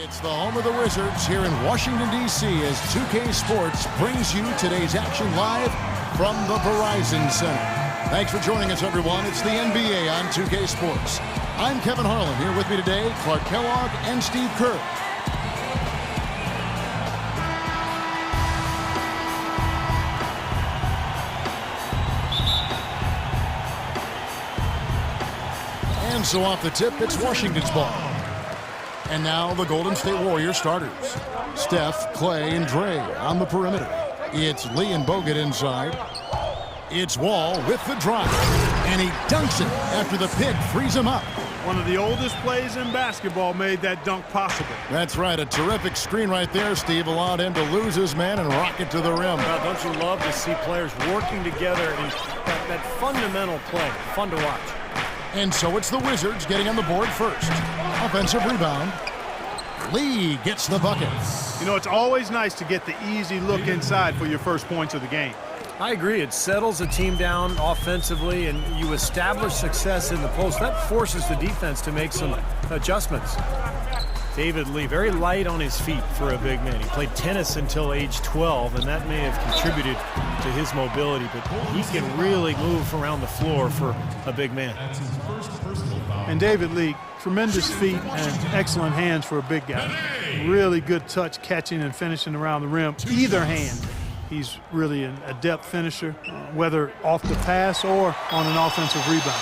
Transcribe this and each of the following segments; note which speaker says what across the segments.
Speaker 1: It's the home of the Wizards here in Washington, D.C. as 2K Sports brings you today's action live from the Verizon Center. Thanks for joining us, everyone. It's the NBA on 2K Sports. I'm Kevin Harlan. Here with me today, Clark Kellogg and Steve Kerr. And so off the tip, it's Washington's ball. And now the Golden State Warriors starters. Steph, Clay, and Dre on the perimeter. It's Lee and Bogut inside. It's Wall with the drive. And he dunks it after the pick frees him up.
Speaker 2: One of the oldest plays in basketball made that dunk possible.
Speaker 1: That's right. A terrific screen right there, Steve. Allowed him to lose his man and rock it to the rim.
Speaker 3: Well, don't you love to see players working together in that fundamental play? Fun to watch.
Speaker 1: And so it's the Wizards getting on the board first. Offensive rebound. Lee gets the bucket.
Speaker 2: You know, it's always nice to get the easy look inside for your first points of the game.
Speaker 3: I agree. It settles a team down offensively, and you establish success in the post. That forces the defense to make some adjustments. David Lee, very light on his feet for a big man. He played tennis until age 12, and that may have contributed to his mobility, but he can really move around the floor for a big man.
Speaker 2: And David Lee, tremendous feet and excellent hands for a big guy. Really good touch catching and finishing around the rim. Either hand, he's really an adept finisher, whether off the pass or on an offensive rebound.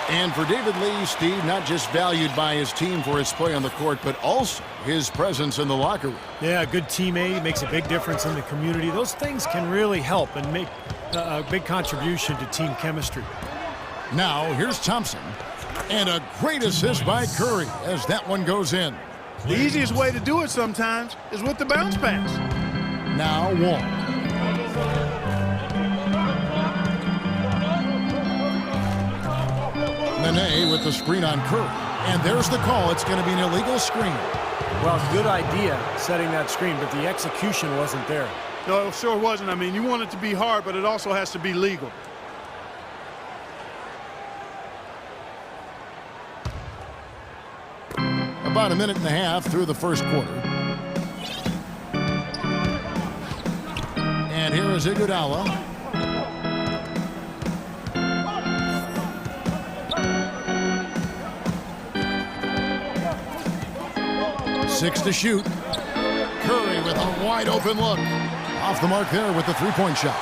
Speaker 1: And for David Lee, Steve, not just valued by his team for his play on the court, but also his presence in the locker room.
Speaker 3: Yeah, a good teammate, makes a big difference in the community. Those things can really help and make a big contribution to team chemistry.
Speaker 1: Now, here's Thompson. And a great assist by Curry as that one goes in.
Speaker 2: The easiest way to do it sometimes is with the bounce pass.
Speaker 1: Now Wall. Nene with the screen on Curry. And there's the call. It's going to be an illegal screen.
Speaker 3: Well, good idea setting that screen, but the execution wasn't there.
Speaker 2: No, it sure wasn't. I mean, you want it to be hard, but it also has to be legal.
Speaker 1: About a minute and a half through the first quarter. And here is Iguodala. Six to shoot. Curry with a wide open look. Off the mark there with the three-point shot.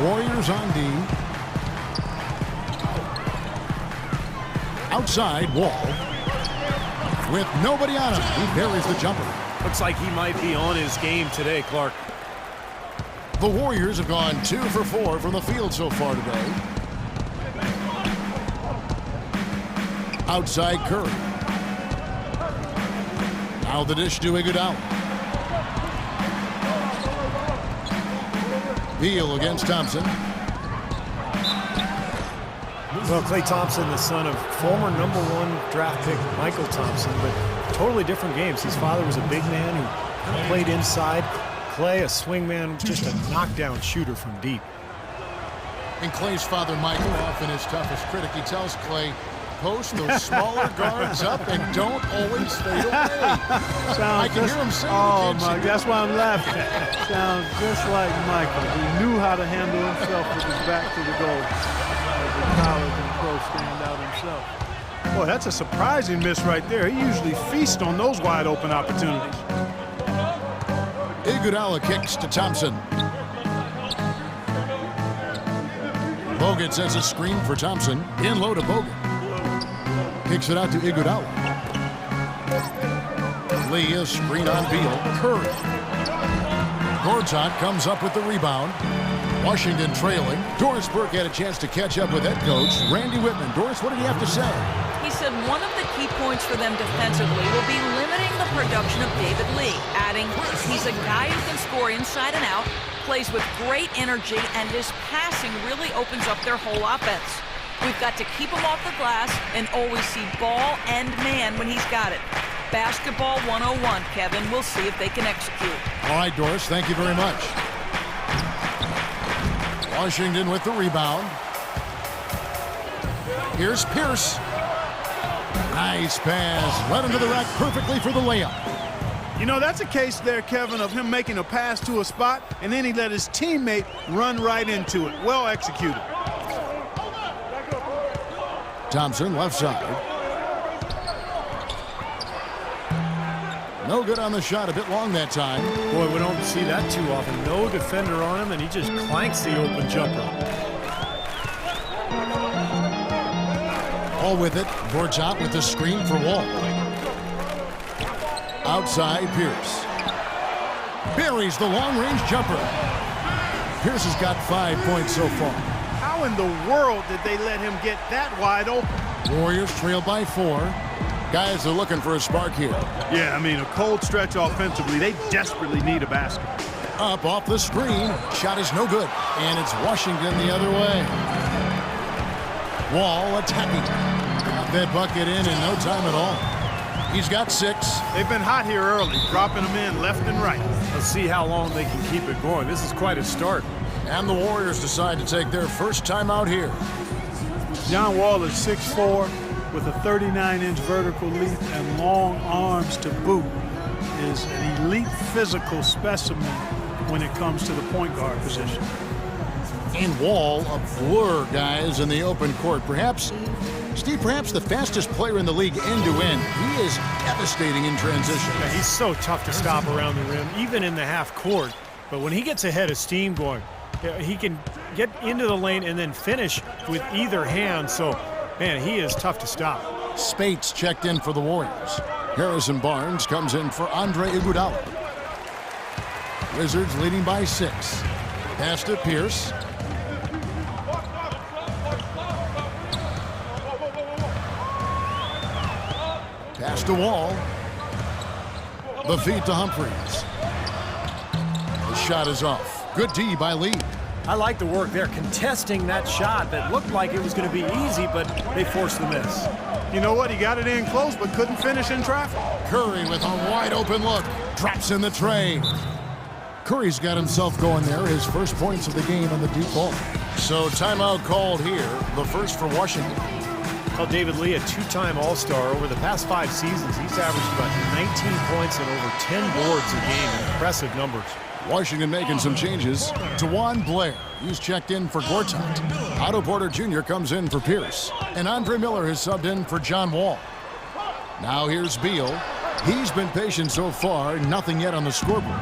Speaker 1: Warriors on D. Outside, Wall. With nobody on him, he buries the jumper.
Speaker 3: Looks like he might be on his game today, Clark.
Speaker 1: The Warriors have gone 2 for 4 from the field so far today. Outside Curry. Now the dish to Iguodala. Beal against Thompson.
Speaker 3: Well, Klay Thompson, the son of former #1 draft pick Michael Thompson, but totally different games. His father was a big man who kind of played inside. Klay, a swing man, just a knockdown shooter from deep.
Speaker 1: And Klay's father, Michael, often his toughest critic, he tells Klay, post those smaller guards up and don't always fade away. I can hear him saying.
Speaker 2: Oh, my, that's why I'm laughing. Sounds just like Michael. He knew how to handle himself with his back to the goal. College and pro stand out himself. Boy, that's a surprising miss right there. He usually feasts on those wide open opportunities.
Speaker 1: Iguodala kicks to Thompson. Bogut sends a screen for Thompson. In low to Bogut. Kicks it out to Iguodala. Lee a screen on Beal. Curry. Gortat comes up with the rebound. Washington trailing. Doris Burke had a chance to catch up with head coach Randy Whitman. Doris, what did he have to say?
Speaker 4: He said one of the key points for them defensively will be limiting the production of David Lee, adding he's a guy who can score inside and out, plays with great energy, and his passing really opens up their whole offense. We've got to keep him off the glass and always see ball and man when he's got it. Basketball 101, Kevin. We'll see if they can execute.
Speaker 1: All right, Doris, thank you very much. Washington with the rebound. Here's Pierce. Nice pass. Led into the rack perfectly for the layup.
Speaker 2: You know, that's a case there, Kevin, of him making a pass to a spot, and then he let his teammate run right into it. Well executed.
Speaker 1: Thompson, left side. No good on the shot. A bit long that time.
Speaker 3: Boy, we don't see that too often. No defender on him, and he just clanks the open jumper.
Speaker 1: All with it. Boards out with the screen for Wall. Outside, Pierce. Buries the long-range jumper. Pierce has got 5 points so far.
Speaker 2: How in the world did they let him get that wide open?
Speaker 1: Warriors trail by 4. Guys are looking for a spark here.
Speaker 2: Yeah, I mean, a cold stretch offensively. They desperately need a basket.
Speaker 1: Up off the screen. Shot is no good. And it's Washington the other way. Wall attacking. Got that bucket in no time at all. He's got 6.
Speaker 2: They've been hot here early, dropping them in left and right.
Speaker 3: Let's see how long they can keep it going. This is quite a start.
Speaker 1: And the Warriors decide to take their first time out here.
Speaker 2: John Wall is 6'4", with a 39-inch vertical leap and long arms to boot. Is an elite physical specimen when it comes to the point guard position.
Speaker 1: And Wall, a blur, guys, in the open court. Perhaps the fastest player in the league end-to-end. He is devastating in transition.
Speaker 3: Yeah, he's so tough to stop around the rim, even in the half court. But when he gets ahead of steam going, he can get into the lane and then finish with either hand. So, man, he is tough to stop.
Speaker 1: Spates checked in for the Warriors. Harrison Barnes comes in for Andre Iguodala. Wizards leading by 6. Pass to Pierce. Pass to Wall. The feed to Humphries. The shot is off. Good D by Lee.
Speaker 3: I like the work there, contesting that shot that looked like it was going to be easy, but they forced the miss.
Speaker 2: You know what? He got it in close, but couldn't finish in traffic.
Speaker 1: Curry with a wide open look. Drops in the tray. Curry's got himself going there. His first points of the game on the deep ball. So timeout called here. The first for Washington.
Speaker 3: Well, David Lee, a 2-time All-Star. Over the past 5 seasons, he's averaged about 19 points and over 10 boards a game. Impressive numbers.
Speaker 1: Washington making some changes. DeJuan Blair, he's checked in for Gortat. Otto Porter Jr. comes in for Pierce. And Andre Miller has subbed in for John Wall. Now here's Beal. He's been patient so far, nothing yet on the scoreboard.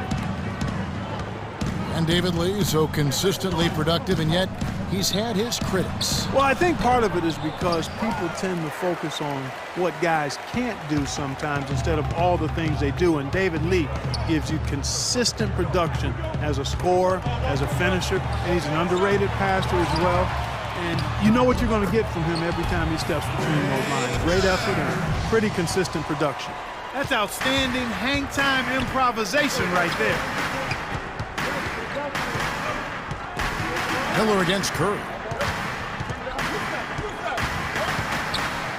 Speaker 1: And David Lee, so consistently productive, and yet he's had his critics.
Speaker 2: Well, I think part of it is because people tend to focus on what guys can't do sometimes instead of all the things they do. And David Lee gives you consistent production as a scorer, as a finisher, and he's an underrated passer as well. And you know what you're going to get from him every time he steps between those lines. Great effort and pretty consistent production. That's outstanding hang-time improvisation right there.
Speaker 1: Miller against Curry.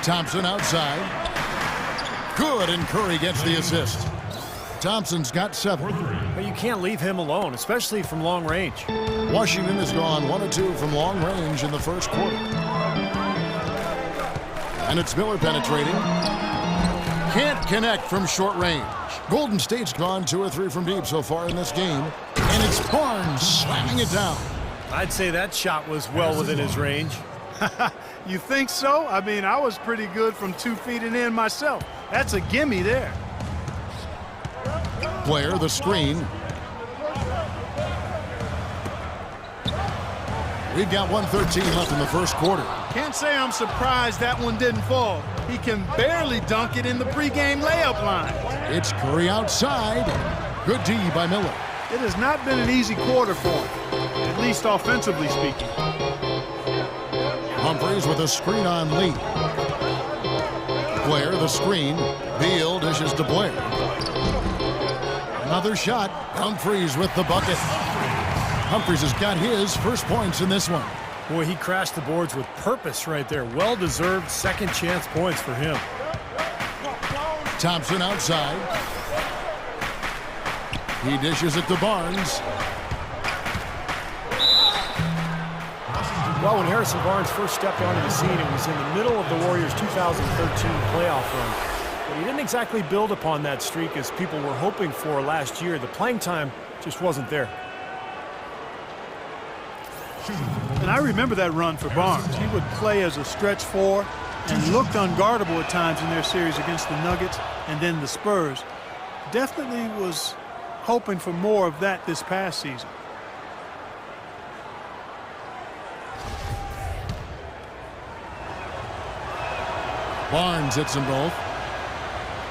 Speaker 1: Thompson outside. Good, and Curry gets the assist. Thompson's got 7.
Speaker 3: But you can't leave him alone, especially from long range.
Speaker 1: Washington has gone 1 of 2 from long range in the first quarter. And it's Miller penetrating. Can't connect from short range. Golden State's gone 2 or 3 from deep so far in this game. And it's Barnes slamming it down.
Speaker 3: I'd say that shot was well within his range.
Speaker 2: You think so? I mean, I was pretty good from 2 feet and in myself. That's a gimme there.
Speaker 1: Blair, the screen. We've got 1:13 left in the first quarter.
Speaker 2: Can't say I'm surprised that one didn't fall. He can barely dunk it in the pregame layup line.
Speaker 1: It's Curry outside. Good D by Miller.
Speaker 2: It has not been an easy quarter for him, at least offensively speaking.
Speaker 1: Humphries with a screen on Lee. Blair, the screen. Beal dishes to Blair. Another shot. Humphries with the bucket. Humphries has got his first points in this one.
Speaker 3: Boy, he crashed the boards with purpose right there. Well-deserved second chance points for him.
Speaker 1: Thompson outside. He dishes it to Barnes.
Speaker 3: Well, when Harrison Barnes first stepped onto the scene, it was in the middle of the Warriors' 2013 playoff run. But he didn't exactly build upon that streak as people were hoping for last year. The playing time just wasn't there.
Speaker 2: And I remember that run for Barnes. He would play as a stretch four and looked unguardable at times in their series against the Nuggets and then the Spurs. Definitely was hoping for more of that this past season.
Speaker 1: Barnes hits them both.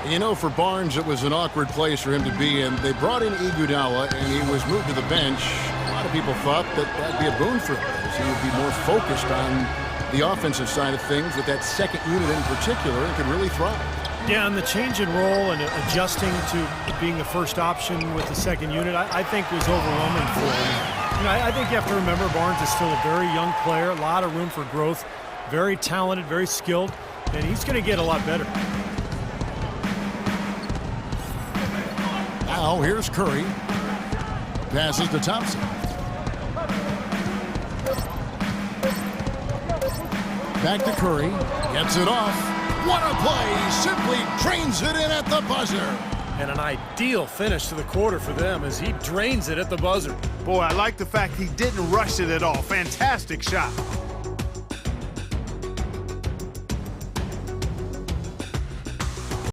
Speaker 1: You know, for Barnes, it was an awkward place for him to be in. They brought in Iguodala, and he was moved to the bench. A lot of people thought that that'd be a boon for him, as he would be more focused on the offensive side of things with that second unit in particular and could really thrive.
Speaker 3: Yeah, and the change in role and adjusting to being the first option with the second unit, I think was overwhelming for him. You know, I think you have to remember Barnes is still a very young player, a lot of room for growth, very talented, very skilled, and he's going to get a lot better.
Speaker 1: Now here's Curry. Passes to Thompson. Back to Curry. Gets it off. What a play! Simply drains it in at the buzzer.
Speaker 3: And an ideal finish to the quarter for them as he drains it at the buzzer.
Speaker 5: Boy, I like the fact he didn't rush it at all. Fantastic shot.